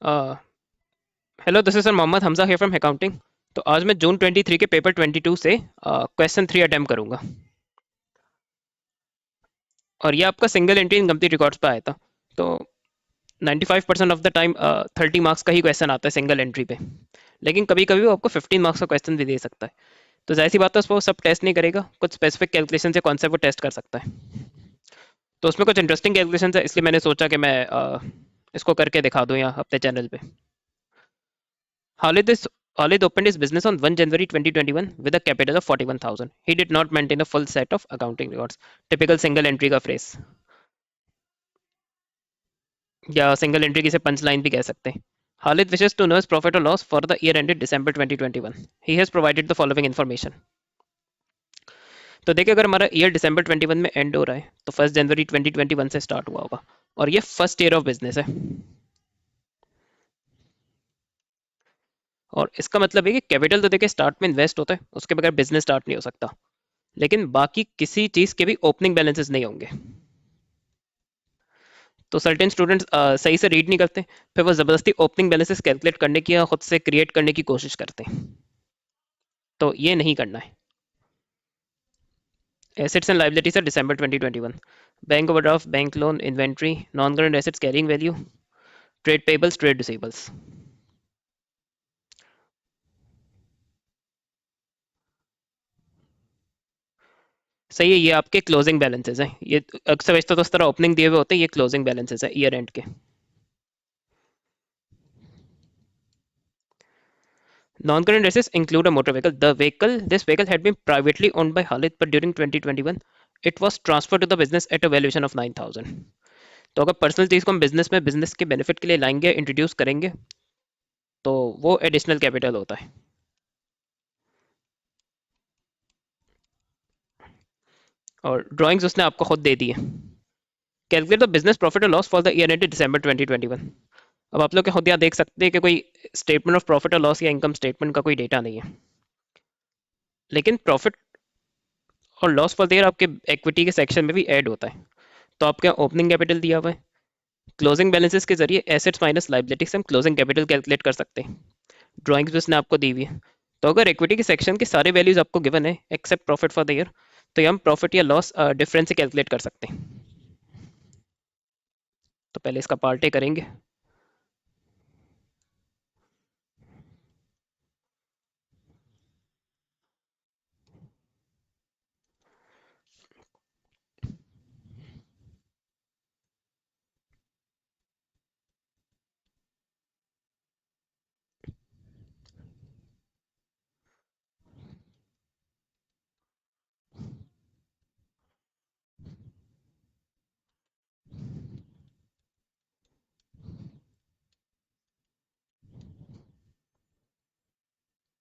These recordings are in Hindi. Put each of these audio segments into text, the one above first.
Hello, this is sir Mohammad Hamza here from accounting. तो आज मैं जून 23 के पेपर 22 से क्वेश्चन 3 अटेम्प्ट करूंगा। और ये आपका सिंगल एंट्री इनकम्प्लीट रिकॉर्ड्स पे आया था। तो 95% ऑफ द टाइम 30 मार्क्स का ही क्वेश्चन आता है सिंगल एंट्री पे। लेकिन कभी कभी वो आपको 15 मार्क्स का क्वेश्चन भी दे सकता है। तो जाहिर सी बात है, उसको वो सब टेस्ट नहीं करेगा, कुछ स्पेसिफिक कैलकुलेशन या कॉन्सेप्ट वो टेस्ट कर सकता है। तो उसमें कुछ इंटरेस्टिंग कैलकुलेशन है, इसलिए मैंने सोचा कि मैं इसको करके दिखा दूँ यहाँ अपने चैनल पे। Khalid opened his business on 1 January 2021 with a capital of 41,000. He did not maintain a full set of accounting records. Typical single entry का phrase, या सिंगल एंट्री की पंच लाइन भी कह सकते हैं। Khalid wishes to know his profit or loss for the year ended December 2021. He has provided the following information. तो देखिए, अगर हमारा ईयर दिसंबर 21 में एंड हो रहा है तो 1 जनवरी 2021 से स्टार्ट हुआ होगा, और ये फर्स्ट ईयर ऑफ बिजनेस है। और इसका मतलब है कि कैपिटल तो देखिए स्टार्ट में इन्वेस्ट होता है, उसके बगैर बिजनेस स्टार्ट नहीं हो सकता। लेकिन बाकी किसी चीज के भी ओपनिंग बैलेंसेस नहीं होंगे। तो सर्टेन स्टूडेंट्स सही से रीड नहीं करते, फिर वो जबरदस्ती ओपनिंग बैलेंसेस कैलकुलेट करने की या खुद से क्रिएट करने की कोशिश करते हैं। तो ये नहीं करना है। एसेट्स एंड लाइबिलिटीज है दिसंबर 2021। Bank overdraft, bank loan, inventory, non current assets carrying value, trade payables, trade receivables. सही है, ये आपके क्लोजिंग बैलेंसेस हैं। ये अक्सर वैसे तो इस तरह ओपनिंग दिए हुए होते हैं, ये क्लोजिंग बैलेंसेस है ईयर एंड के। Non-current assets include a motor vehicle. This vehicle had been privately owned by Khalid, but during 2021, it was transferred to the business at a valuation of 9,000. तो अगर पर्सनल चीज को हम बिजनेस में बिजनेस के बेनिफिट के लिए लाएंगे, इंट्रोड्यूस करेंगे, तो वो एडिशनल कैपिटल होता है। और ड्राइंग्स उसने आपको खुद दे दी है। कैलकुलेट द बिजनेस प्रॉफिट और loss for the year ended December 2021। अब आप लोग खुद यहाँ देख सकते हैं कि कोई स्टेटमेंट ऑफ प्रॉफिट और लॉस या इनकम स्टेटमेंट का कोई डेटा नहीं है। लेकिन प्रॉफिट और लॉस फॉर द ईयर आपके इक्विटी के सेक्शन में भी ऐड होता है। तो आपके ओपनिंग कैपिटल दिया हुआ है, क्लोजिंग बैलेंसेस के जरिए एसेट्स माइनस लाइबिलिटी से हम क्लोजिंग कैपिटल कैलकुलेट कर सकते हैं। ड्राइंग्स भी उसने आपको दी हुई है। तो अगर इक्विटी के सेक्शन के सारे वैल्यूज आपको गिवन है except profit for the year, तो ये हम प्रॉफिट या लॉस डिफरेंस से कैलकुलेट कर सकते हैं। तो पहले इसका पार्ट ए करेंगे।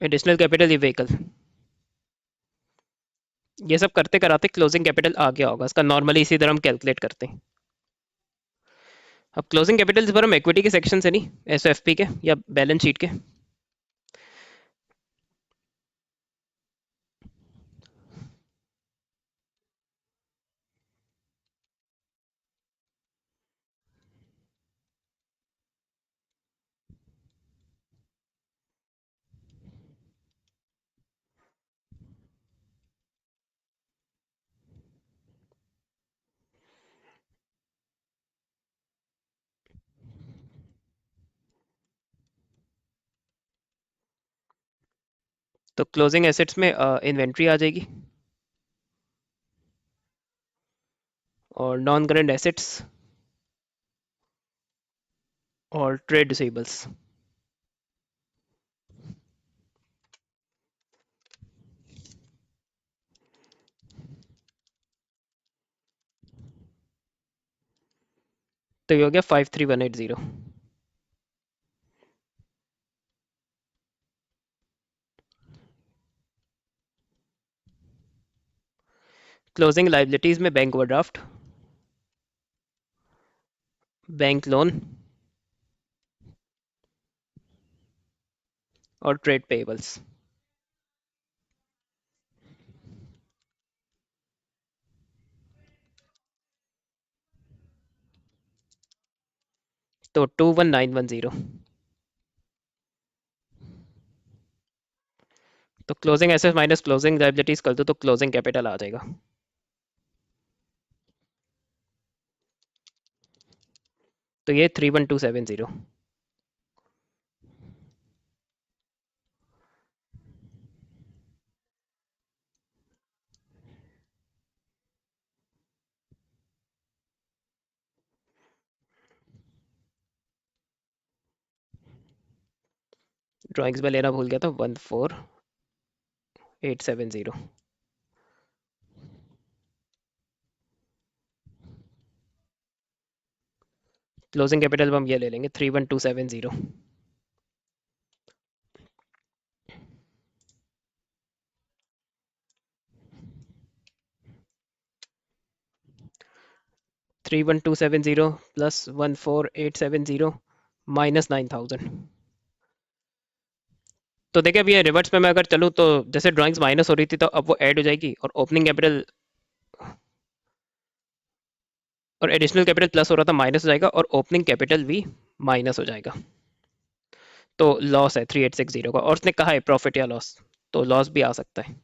एडिशनल कैपिटल, ये व्हीकल, ये सब करते कराते क्लोजिंग कैपिटल आ गया होगा, इसका नॉर्मली इसी तरह हम कैलकुलेट करते हैं। अब क्लोजिंग कैपिटल इस बार हम इक्विटी के सेक्शन से नहीं, एसएफपी के या बैलेंस शीट के। तो क्लोजिंग एसेट्स में इन्वेंट्री आ जाएगी, और नॉन करंट एसेट्स, और ट्रेड रिसीवेबल्स। तो ये हो गया 53180। क्लोजिंग लाइबिलिटीज में बैंक ओवरड्राफ्ट, बैंक लोन, और ट्रेड पेबल्स। तो 21910। तो closing asset minus closing liabilities कर दो तो क्लोजिंग कैपिटल आ जाएगा। तो ये 31270। ड्राइंग्स में लेना भूल गया था, 14870। क्लोजिंग कैपिटल हम ये ले लेंगे 31270। 31270 प्लस 14870 माइनस 9000। तो देखिए अभी ये रिवर्स में मैं अगर चलूँ तो जैसे ड्राइंग्स माइनस हो रही थी तो अब वो ऐड हो जाएगी, और ओपनिंग कैपिटल और एडिशनल कैपिटल प्लस हो रहा था माइनस हो जाएगा, और ओपनिंग कैपिटल भी माइनस हो जाएगा। तो लॉस है 3860 का, और उसने कहा है प्रॉफिट या लॉस, तो लॉस भी आ सकता है।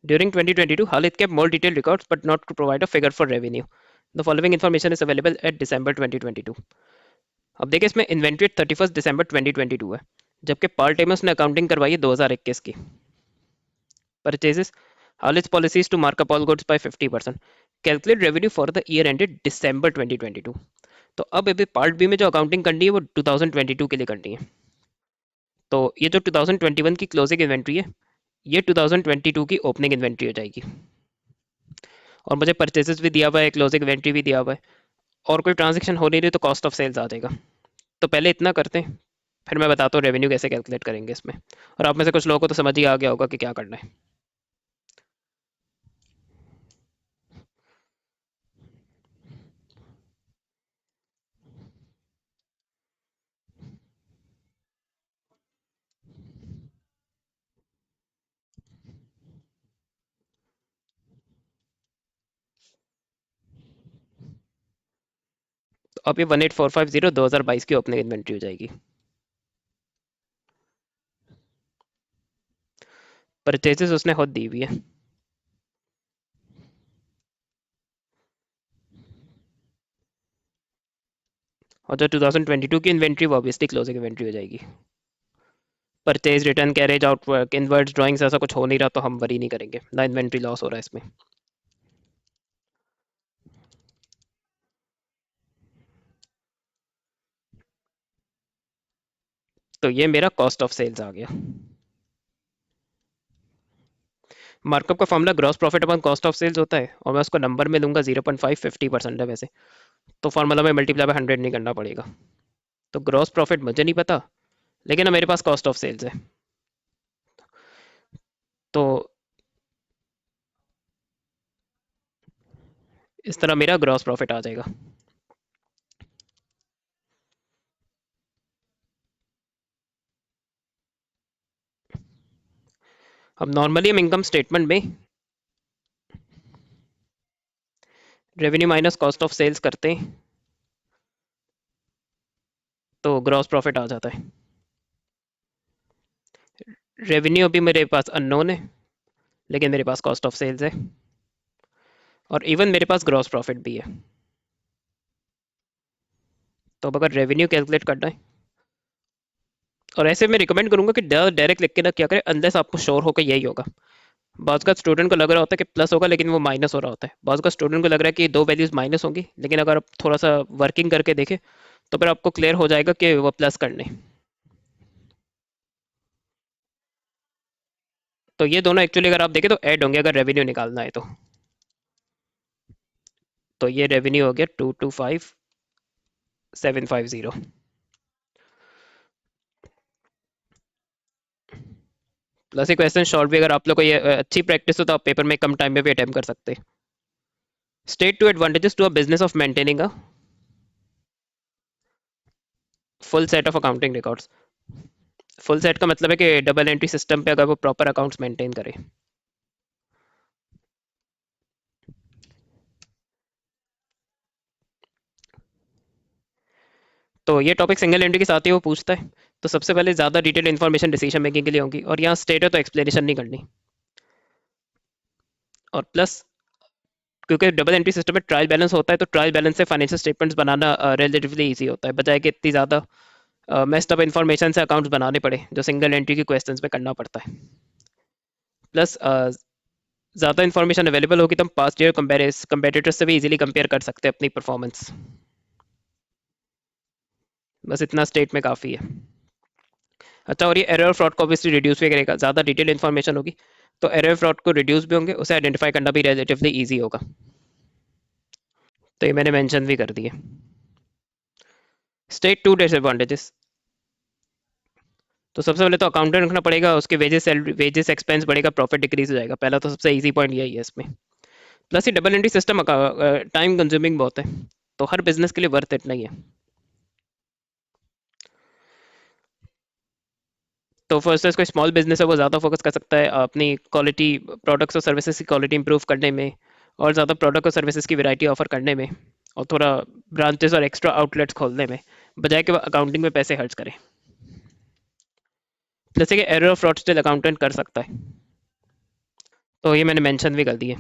During 2022, Khalid kept more detailed records but not to provide a figure for revenue. The following information is available at December 2022. अब देखिए इसमें इन्वेंट्री 31 दिसंबर 2022 है, जबकि पार्ट टाइम उसने अकाउंटिंग करवाई है 2021 की। Purchases, Khalid's policies to mark up all goods by 50%. Calculate revenue for the year ended December 2022. तो अब अभी पार्ट बी में जो अकाउंटिंग करनी है वो 2022 के लिए करनी है। तो ये जो 2021 की क्लोजिंग इन्वेंट्री है, ये 2022 की ओपनिंग इन्वेंट्री हो जाएगी। और मुझे परचेजेस भी दिया हुआ है, क्लोजिंग इन्वेंट्री भी दिया हुआ है, और कोई ट्रांजेक्शन हो नहीं रही तो कॉस्ट ऑफ सेल्स आ जाएगा। तो पहले इतना करते हैं, फिर मैं बताता हूँ रेवेन्यू कैसे कैलकुलेट करेंगे इसमें। और आप में से कुछ लोगों को तो समझ ही आ गया होगा कि क्या करना है। तो अब ये 18450 2022 की ओपनिंग इन्वेंट्री हो जाएगी। परचेजेस उसने खुद दी हुई है, और जो 2022 की इन्वेंट्री वो ऑब्वियसली क्लोजिंग इन्वेंट्री हो जाएगी। Purchase, return, carriage, outwork, inwards, drawings, ऐसा कुछ हो नहीं रहा तो हम वरी नहीं करेंगे, ना इन्वेंट्री लॉस हो रहा है इसमें। तो ये मेरा कॉस्ट ऑफ सेल्स आ गया। मार्कअप का formula gross profit upon cost of sales होता है, और मैं उसको नंबर में लूंगा 0.5, 50% है वैसे, तो फार्मूला में मल्टीप्लाई बाय 100 नहीं करना पड़ेगा। तो ग्रॉस प्रॉफिट मुझे नहीं पता, लेकिन अब मेरे पास कॉस्ट ऑफ सेल्स है, तो इस तरह मेरा ग्रॉस प्रॉफिट आ जाएगा। अब नॉर्मली हम इनकम स्टेटमेंट में revenue minus cost of sales करते हैं तो ग्रॉस प्रॉफिट आ जाता है। रेवेन्यू अभी मेरे पास अननोन है, लेकिन मेरे पास कॉस्ट ऑफ सेल्स है, और इवन मेरे पास ग्रॉस प्रॉफिट भी है। तो अब अगर रेवेन्यू कैलकुलेट करना है, और ऐसे मैं रिकमेंड करूंगा कि डायरेक्ट लिख के ना क्या करें, अनलेस आपको श्योर हो कि यही होगा। बाज़ का स्टूडेंट को लग रहा होता है कि प्लस होगा लेकिन वो माइनस हो रहा होता है, बाज़ का स्टूडेंट को लग रहा है कि दो वैल्यूज माइनस होंगी, लेकिन अगर आप थोड़ा सा वर्किंग करके देखें तो फिर आपको क्लियर हो जाएगा कि वो प्लस करने। तो ये दोनों एक्चुअली अगर आप देखें तो ऐड होंगे अगर रेवेन्यू निकालना है तो ये रेवेन्यू हो गया 225750। प्लस ये क्वेश्चन शॉर्ट भी अगर आप लोग को ये अच्छी प्रैक्टिस हो तो आप पेपर में कम टाइम में भी अटेम्प्ट कर सकते हैं। State two advantages to a business of maintaining a full set of accounting records. Full set का मतलब है कि डबल एंट्री सिस्टम पे अगर वो प्रॉपर अकाउंट्स मेंटेन करे। तो ये टॉपिक सिंगल एंट्री के साथ ही वो पूछता है। तो सबसे पहले ज़्यादा डिटेल इन्फॉर्मेशन डिसीजन मेकिंग के लिए होगी, और यहाँ स्टेट है तो एक्सप्लेनेशन नहीं करनी। और प्लस, क्योंकि डबल एंट्री सिस्टम में ट्रायल बैलेंस होता है, तो ट्रायल बैलेंस से फाइनेंशियल स्टेटमेंट्स बनाना रिलेटिवली ईजी होता है, बजाय कि इतनी ज़्यादा मेस्ड अप इन्फॉर्मेशन से अकाउंट्स बनाने पड़े जो सिंगल एंट्री की क्वेश्चंस में करना पड़ता है। प्लस ज़्यादा इन्फॉर्मेशन अवेलेबल होगी तो हम पास्ट ईयर कंपेटिटर्स से भी इजीली कंपेयर कर सकते हैं अपनी परफॉर्मेंस। बस इतना स्टेट में काफ़ी है। अच्छा, और ये एरर फ्रॉड को ऑब्वियसली रिड्यूस भी करेगा, ज़्यादा डिटेल इन्फॉर्मेशन होगी तो एरर फ्रॉड को रिड्यूस भी होंगे, उसे आइडेंटिफाई करना भी रिलेटिवली ईजी होगा। तो ये मैंने मेंशन भी कर दिए। State two disadvantages. तो सबसे पहले तो अकाउंटेंट रखना पड़ेगा, उसके वेजेस सैलरी वेजेस एक्सपेंस बढ़ेगा, प्रॉफिट डिक्रीज हो जाएगा, पहला तो सबसे इजी पॉइंट यही है इसमें। प्लस ये double entry system time consuming बहुत है, तो हर बिजनेस के लिए वर्थ इट नहीं है। तो फर्स्ट कोई स्मॉल बिजनेस है वो ज़्यादा फोकस कर सकता है अपनी क्वालिटी, प्रोडक्ट्स और सर्विसेज की क्वालिटी इंप्रूव करने में, और ज़्यादा प्रोडक्ट और सर्विसेज की वैरायटी ऑफर करने में, और थोड़ा ब्रांचेस और एक्स्ट्रा आउटलेट्स खोलने में, बजाय कि वो अकाउंटिंग में पैसे खर्च करें। जैसे कि एरर और फ्रॉड स्टिल अकाउंटेंट कर सकता है। तो ये मैंने मेंशन भी कर दिए।